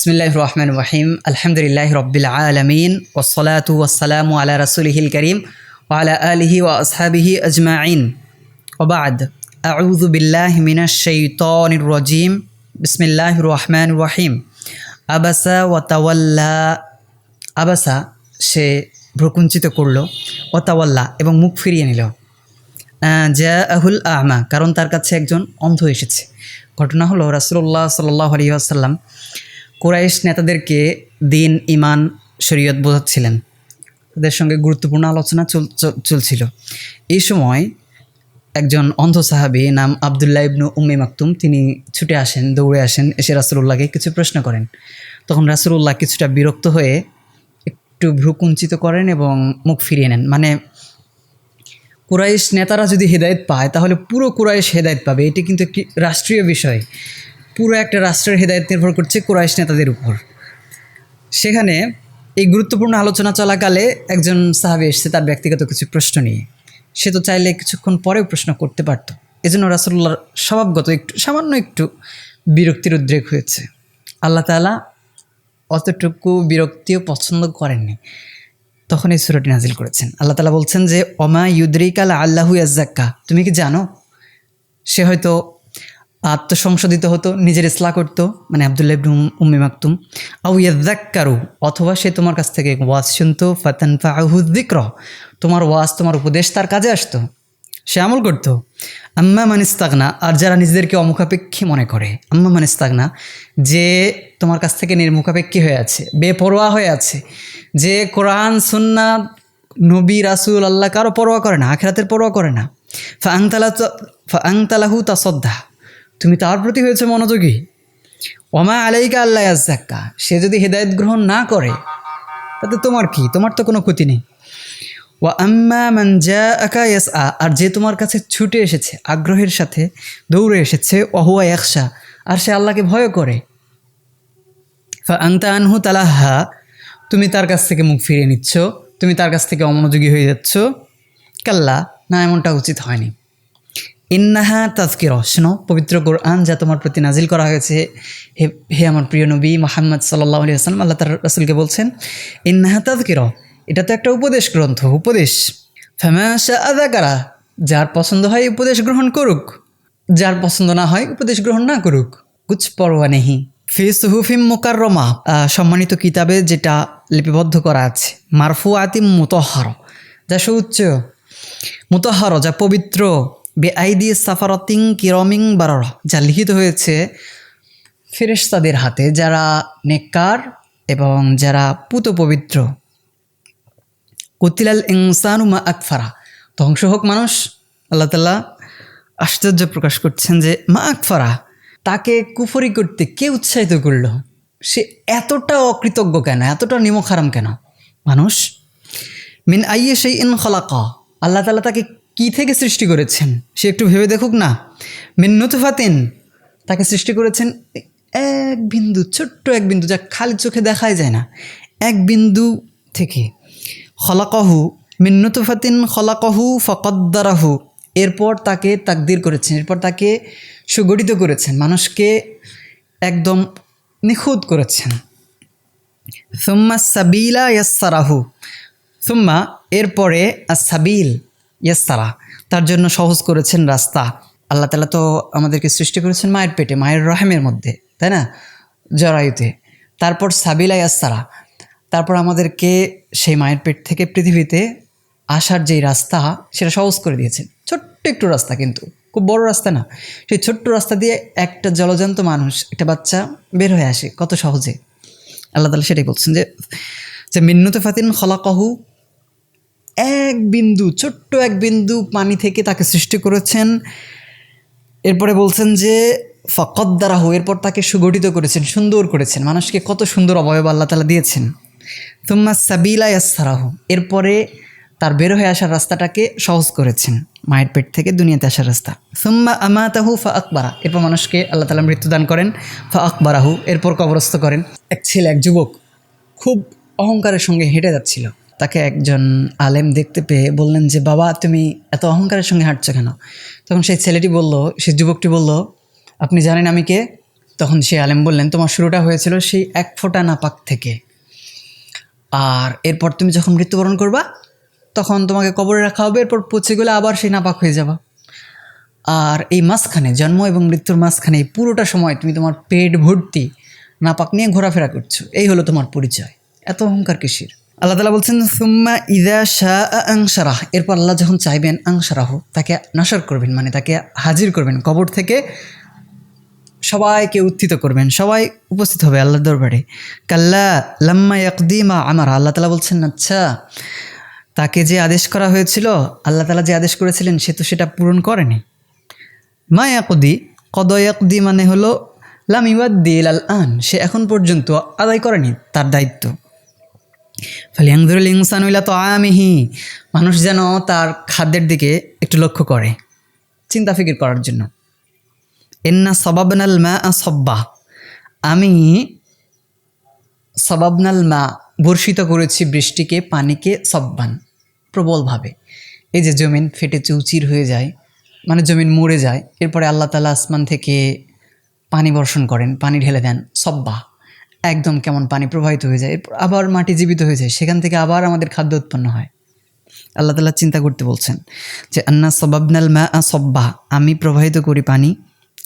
বিসমিল্লাহির রহমানির রহিম আলহামদুলিল্লাহি রাব্বিল আলামিন ওয়াসসালাতু ওয়াসসালামু আলা রাসূলিহিল কারীম ওয়া আলা আলিহি ওয়া আসহাবিহি আজমাইন ওয়া বা'দ আউযু বিল্লাহি মিনাশ শাইতানির রাজীম বিসমিল্লাহির রহমানির রহিম আবাসা ওয়া তাওয়াল্লা। আবাসা, সে ভ্রুকুঞ্চিত করল, ওয়া তাওয়াল্লা এবং মুখ ফিরিয়ে নিল। জাআহুল আ'মা, কারণ তার কাছে একজন অন্ধ এসেছে। ঘটনা হলো রাসূলুল্লাহ সাল্লাল্লাহু আলাইহি ওয়াসাল্লাম কুরাইশ নেতাদেরকে দিন, ইমান, শরীয়ত বোঝাচ্ছিলেন। তাদের সঙ্গে গুরুত্বপূর্ণ আলোচনা চলছিল। এই সময় একজন অন্ধ সাহাবী নাম আবদুল্লাহ ইবনু উম্মে মাকতুম, তিনি ছুটে আসেন, দৌড়ে আসেন, এসে রাসূলুল্লাহকে কিছু প্রশ্ন করেন। তখন রাসূলুল্লাহ কিছুটা বিরক্ত হয়ে একটু ভ্রুকুঞ্চিত করেন এবং মুখ ফিরিয়ে নেন। মানে কুরাইশ নেতারা যদি হেদায়েত পায় তাহলে পুরো কুরাইশ হেদায়েত পাবে। এটি কিন্তু একটি রাষ্ট্রীয় বিষয়। পুরো একটা রাষ্ট্রের হেদায়েত নির্ভর করছে কুরাইশ নেতাদের উপর। সেখানে এই গুরুত্বপূর্ণ আলোচনা চলাকালে একজন সাহাবী এসেছে তার ব্যক্তিগত কিছু প্রশ্ন নিয়ে। সে তো চাইলে কিছুক্ষণ পরেও প্রশ্ন করতে পারত। এজন্য রাসূলুল্লাহর স্বভাবগত সামান্য একটু বিরক্তির উদ্রেক হয়েছে। আল্লাহ তাআলা অতটুকু বিরক্তিও পছন্দ করেননি। তখন এই সূরাটি নাজিল করেছেন। আল্লাহ তাআলা বলছেন যে ওমা ইউদরিকা লাআল্লাহু ইয়াযাক্কা, তুমি কি জানো সে হয়তো আত্মসংশোধিত হতো, নিজের ইসলাহ করতো, মানে আবদুল্লাহ ইবনু উম্মে মাকতুম। আও ইয়াযাক্কারু, অথবা সে তোমার কাছ থেকে ওয়াজ শুনতো, ফাতানফাউহু যিকরা, তোমার ওয়াজ, তোমার উপদেশ তার কাজে আসতো, সে আমল করতো। আম্মা মান ইস্তাগনা, আর যারা নিজেদেরকে অমুখাপেক্ষী মনে করে, আম্মা মান ইস্তাগনা, যে তোমার কাছ থেকে নির্মুখাপেক্ষী হয়ে আছে, বেপরোয়া হয়ে আছে, যে কোরআন, সুন্নাত, নবী, রাসূল, আল্লাহ কারো পরোয়া করে না, আখিরাতের পরোয়া করে না। ফাআনতালাহু তাসাদ্দা, তুমি তার প্রতি হয়েছে মনোযোগী। ওমা আলাইকা আল্লা ইয়াযাক্কা, সে যদি হেদায়েত গ্রহণ না করে তাতে তোমার কি? তোমার তো কোনো ক্ষতি নেই। ওয়া আম্মা মান জাআকা ইয়াসআ, আর যে তোমার কাছে ছুটে এসেছে, আগ্রহের সাথে দৌড়ে এসেছে, ওয়া হুয়া ইয়াখশা, আর সে আল্লাহকে ভয় করে। ফাআনতা আনহু তালাহা, তুমি তার কাছ থেকে মুখ ফিরিয়ে নিচ্ছ, তুমি তার কাছ থেকে অমনোযোগী হয়ে যাচ্ছ। কাল্লা, না, এমনটা উচিত হয়নি। ইন্নাহা তাযকিরা, শোনো, পবিত্র কোরআন যা তোমার প্রতি নাজিল করা হয়েছে, হে আমার প্রিয় নবী মুহাম্মদ সাল্লাল্লাহু আলাইহি ওয়াসাল্লাম, আল্লাহ তাআলা রাসূলকে বলছেন ইন্নাহা তাযকিরা, এটা তো একটা উপদেশ গ্রন্থ, উপদেশ। ফামা শাআ যাকারা, যার পছন্দ হয় উপদেশ গ্রহণ করুক, যার পছন্দ না হয় উপদেশ গ্রহণ না করুক। কুছ পরোয়া নেহি। ফি সুহুফিম মুকাররমা, সম্মানিত কিতাবে যেটা লিপিবদ্ধ করা আছে। মারফুআতিম মুতাহহারা, যা সুউচ্চ, মুতাহহারা যা পবিত্র। বেআইদি সাফারাতিন কিরামিন বারারা, যা লিখিত হয়েছে ফেরেশতাদের হাতে, যারা নেককার এবং যারা পুত পবিত্র। কুতিলাল ইনসানু মা আকফারা, ধ্বংস হোক মানুষ। আল্লাহ তাআলা আশ্চর্য প্রকাশ করছেন যে মা আকফারা, তাকে কুফরি করতে কে উৎসাহিত করলো? সে এতটা অকৃতজ্ঞ কেন, এতটা নিমকহারাম কেন মানুষ? মিন আইয়ি শাইইন খালাকা, আল্লাহ তাআলা তাকে কি থেকে সৃষ্টি করেছেন সে একটু ভেবে দেখুক না। মিন নুতফাতিন, তাকে সৃষ্টি করেছেন এক বিন্দু, ছোট্ট এক বিন্দু, যা খালি চোখে দেখাই যায় না, এক বিন্দু থেকে। খলাকাহু মিন নুতফাতিন খলাকাহু ফাকাদ্দারাহু, এরপর তাকে তাকদির করেছেন, এরপর তাকে সুগঠিত করেছেন, মানুষকে একদম নিখুঁত করেছেন। সুম্মা সাবিলা ইয়াসসারাহু, সুম্মা এরপরে আস-সাবিল ইয়াসসারা, তার জন্য সহজ করেছেন রাস্তা। আল্লাহ তাআলা তো আমাদেরকে সৃষ্টি করেছেন মায়ের পেটে, মায়ের রহেমের মধ্যে, তাই না, জরায়ুতে। তারপর সাবিলা ইয়াসসারা, তারপর আমাদেরকে সেই মায়ের পেট থেকে পৃথিবীতে আসার যেই রাস্তা সেটা সহজ করে দিয়েছেন। ছোট্ট একটু রাস্তা, কিন্তু খুব বড় রাস্তা না। সেই ছোট্ট রাস্তা দিয়ে একটা জলজান্ত মানুষ, একটা বাচ্চা বের হয়ে আসে কত সহজে। আল্লাহ তাআলা সেটাই বলছেন যে মিন নুতফাতিন খলাকাহু, এক বিন্দু, ছোট্ট এক বিন্দু পানি থেকে তাকে সৃষ্টি করেছেন। এরপরে বলছেন যে ফাকাদ্দারাহু, এরপর তাকে সুগঠিত করেছেন, সুন্দর করেছেন। মানুষকে কত সুন্দর অবয়ব আল্লাহ তাআলা দিয়েছেন। সুম্মা সাবিলা ইয়াসসারাহু, এরপরে তার বের হয়ে আসার রাস্তাটাকে সহজ করেছেন, মায়ের পেট থেকে দুনিয়াতে আসার রাস্তা। সুম্মা আমাতাহু ফাআকবারা, এরপর মানুষকে আল্লাহ তাআলা মৃত্যুদান করেন। ফাআকবারাহু, এরপর কবরস্থ করেন। এক ছেলে, এক যুবক খুব অহংকারের সঙ্গে হেঁটে যাচ্ছিল। তাকে একজন আলেম দেখতে পেয়ে বললেন যে বাবা, তুমি এত অহংকারের সঙ্গে হাঁটছো কেন? তখন সেই ছেলেটি বলল, সেই যুবকটি বলল, আপনি জানেন আমি কে? তখন সেই আলেম বললেন, তোমার শুরুটা হয়েছিল সেই এক ফোঁটা নাপাক থেকে, আর এরপর তুমি যখন মৃত্যুবরণ করবা তখন তোমাকে কবরে রাখা হবে, এরপর পচে গেলে আবার সেই নাপাক হয়ে যাবা। আর এই মাঝখানে, জন্ম এবং মৃত্যুর মাঝখানে এই পুরোটা সময় তুমি তোমার পেট ভর্তি নাপাক নিয়ে ঘোরাফেরা করছো, এই হলো তোমার পরিচয়। এত অহংকার কিসের? আল্লাহ তাআলা বলছেন সুম্মা ইযা শাআ আনশারাহ, এরপর আল্লাহ যখন চাইবেন আনশারাহ, তাকে নাশর করবেন, মানে তাকে হাজির করবেন, কবর থেকে সবাইকে উত্থিত করবেন, সবাই উপস্থিত হবে আল্লাহর দরবারে। কাল্লা লাম্মা ইয়াকদি মা আমারা, আল্লাহ তাআলা বলছেন আচ্ছা, তাকে যে আদেশ করা হয়েছিল, আল্লাহ তাআলা যে আদেশ করেছিলেন সে তো সেটা পূরণ করেনি। মা ইয়াকদি, কদ ইয়াকদি মানে হলো লাম ইউয়াদ্দি ইলাল আন, সে এখন পর্যন্ত আদায় করেনি তার দায়িত্ব। ফালিয়ানজুরিল ইনসানু ইলা তাআমিহি, মানুষ যেন তার খাদ্যের দিকে একটু লক্ষ্য করে, চিন্তা ফিকির করার জন্য। ইন্না সাবাবনাল মা সাব্বা, আমি সাবাবনাল মা বর্ষিত করেছি বৃষ্টিকে, পানিকে, সাব্বান প্রবলভাবে। এই যে জমিন ফেটে চৌচির হয়ে যায়, মানে জমিন মরে যায়, এরপরে আল্লাহ তাআলা আসমান থেকে পানি বর্ষণ করেন, পানি ঢেলে দেন, সব্বা একদম কেমন পানি প্রবাহিত হয়ে যায়, এরপর আবার মাটি জীবিত হয়ে যায়, সেখান থেকে আবার আমাদের খাদ্য উৎপন্ন হয়। আল্লাহ তাআলা চিন্তা করতে বলছেন যে আন্না সাবাবনাল মা সব্বা, আমি প্রবাহিত করি পানি,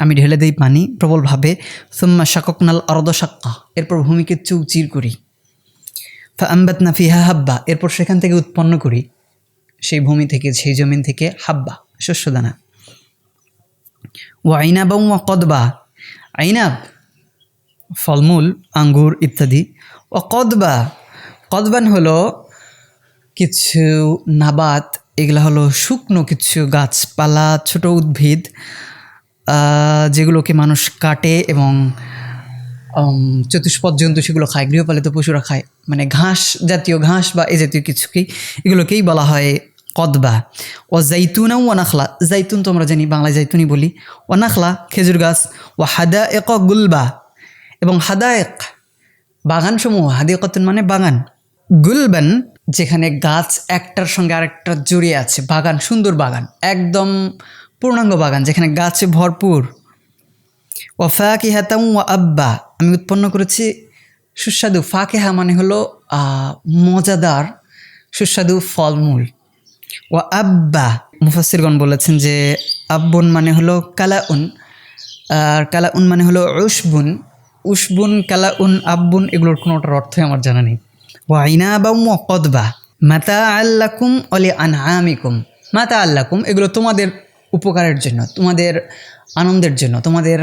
আমি ঢেলে দেই পানি প্রবলভাবে। সুম্মা শাকাকনাল আরদ শাক্কা, এরপর ভূমিকে চৌচির করি। ফাআমবাতনা ফিহা হাব্বা, এরপর সেখান থেকে উৎপন্ন করি, সেই ভূমি থেকে, সেই জমিন থেকে হাব্বা শস্যদানা। ওয়া আইনাবা ওয়া কদবা, আইনাব ফলমূল, আঙ্গুর ইত্যাদি। ও কদবা, কদবান হলো কিছু নাবাত, এগুলো হলো শুকনো কিছু গাছপালা, ছোট উদ্ভিদ, যেগুলোকে মানুষ কাটে এবং চতুষ্পদ জন্তু সেগুলো খায়, গৃহপালিত পশুরা খায়, মানে ঘাস জাতীয়, ঘাস বা এ জাতীয় কিছুকেই, এগুলোকেই বলা হয় কদবা। ও জাইতুনা ও নাখলা, জাইতুন তো আমরা জানি, বাংলায় জাইতুনই বলি। ও নাখলা খেজুর গাছ। ও হাদায়েক গুলবা, এবং হাদায়েক বাগানসমূহ, হাদিকাতুন মানে বাগান, গুলবান যেখানে গাছ একটার সঙ্গে আরেকটা জড়িয়ে আছে, বাগান, সুন্দর বাগান, একদম পূর্ণাঙ্গ বাগান যেখানে গাছে ভরপুর। ও ফাকিহাতাম ওয়া আব্বা, আমি উৎপন্ন করেছি সুস্বাদু, ফাকিহা মানে হলো মজাদার সুস্বাদু ফলমূল। ও আব্বা, মুফাসসিরগণ বলেছেন যে আব্বুন মানে হলো কালাউন, আর কালাউন মানে হলো উশবুন। উশবুন, কালাউন, আব্বুন, এগুলোর কোনোটার অর্থই আমার জানা নেই। ওয়া ইনাবা ওয়া কদবা মাতাআল লাকুম ওয়া লিআনআমিকুম, মাতাআল লাকুম, এগুলো তোমাদের উপকারের জন্য, তোমাদের আনন্দের জন্য, তোমাদের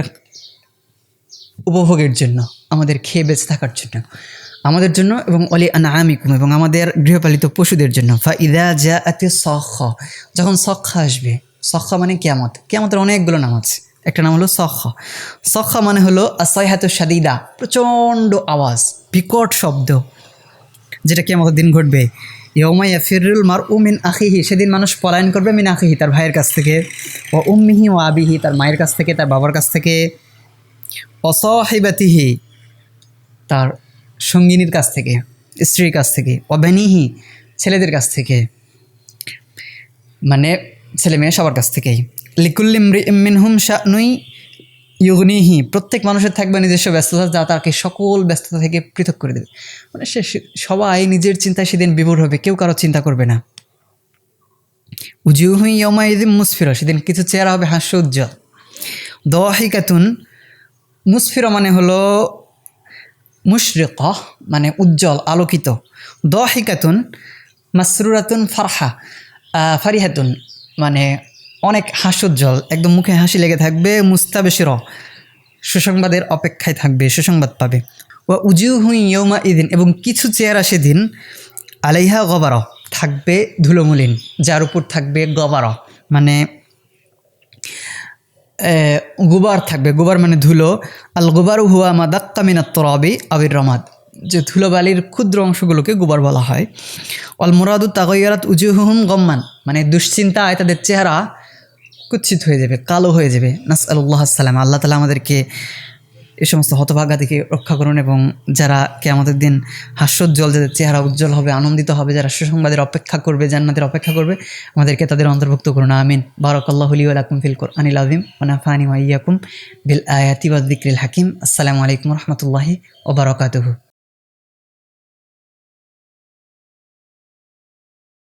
উপভোগের জন্য, আমাদের খেয়ে বেঁচে থাকার জন্য, আমাদের জন্য, এবং অলি আনআমিকুম, এবং আমাদের গৃহপালিত পশুদের জন্য। ফাইদা জাআতি সখা, যখন সখা আসবে, সখা মানে কিয়ামত, কিয়ামতের অনেকগুলো নাম আছে, একটা নাম হলো সখা। সখা মানে হলো আসাইহাতু শাদীদা, প্রচণ্ড আওয়াজ, বিকট শব্দ, যেটা কিয়ামতের দিন ঘটবে। ইয়াউমা ইয়াফিরুল মারউ মিন আখিহি, সেদিন মানুষ পলায়ন করবে, মিন আখিহি তার ভাইয়ের কাছ থেকে, ও উম্মিহি ও আবিহি তার মায়ের কাছ থেকে, তার বাবার কাছ থেকে, ও সাহিবাতিহি তার সঙ্গিনীর কাছ থেকে, স্ত্রীর কাছ থেকে, ও বানিহি ছেলেদের কাছ থেকে, মানে ছেলে মেয়ে সবার কাছ থেকেই। লিকুল্লি ইমরিইম মিনহুম শা'নুন ইউগনিহি, প্রত্যেক মানুষের থাকবে নিজস্ব ব্যস্ততা, যা তাকে সকল ব্যস্ততা থেকে পৃথক করে দেবে, মানে সে সবাই নিজের চিন্তায় সেদিন বিভোর হবে, কেউ কারো চিন্তা করবে না। উজুহু ইয়াউমাইযিন মুসফিরা, সেদিন কিছু চেহারা হবে হাস্য উজ্জ্বল। দাহিকাতুন, মুসফিরা মানে হলো মুশরিকা মানে উজ্জ্বল, আলোকিত। দাহিকাতুন মাসরুরাতুন ফারহা, ফারিহাতুন মানে অনেক হাস্যোজ্জ্বল, একদম মুখে হাসি লেগে থাকবে। মুস্তাবশিরা, সুসংবাদের অপেক্ষায় থাকবে, সুসংবাদ পাবে। ওয়া উজুহু ইয়াউমাইযিন, এবং কিছু চেহারা সেদিন আলাইহা গবারা, থাকবে ধুলোমলিন, যার উপর থাকবে গবারা মানে গুবার থাকবে, গুবার মানে ধুলো। আল গুবারু হুয়া মা দাক্কা মিনাত তুরাবি আবির রমাদ, যে ধুলোবালির ক্ষুদ্র অংশগুলোকে গুবার বলা হয়। অল মুরাদু তাগায়্যারাত উজুহুহুম গম্মান, মানে দুশ্চিন্তায় তাদের চেহারা কুৎসিত হয়ে যাবে, কালো হয়ে যাবে। নাসআলুল্লাহ আসসালাম, আল্লাহ তাআলা আমাদেরকে এই সমস্ত হতভাগা থেকে রক্ষা করুন, এবং যারা কিয়ামতের দিন হাস্যোজ্জ্বল, যাদের চেহারা উজ্জ্বল হবে, আনন্দিত হবে, যারা সুসংবাদের অপেক্ষা করবে, জান্নাতের অপেক্ষা করবে, আমাদেরকে তাদের অন্তর্ভুক্ত করুন। আমিন। বারাকাল্লাহু লি ওয়া লাকুম ফিল কুরআনিল আযীম ওয়া নাফানি ওয়া ইয়্যাকুম বিল আয়াতি ওয়ায যিকরিল হাকীম। আসসালামু আলাইকুম ওয়া রাহমাতুল্লাহি ওয়া বারাকাতুহু।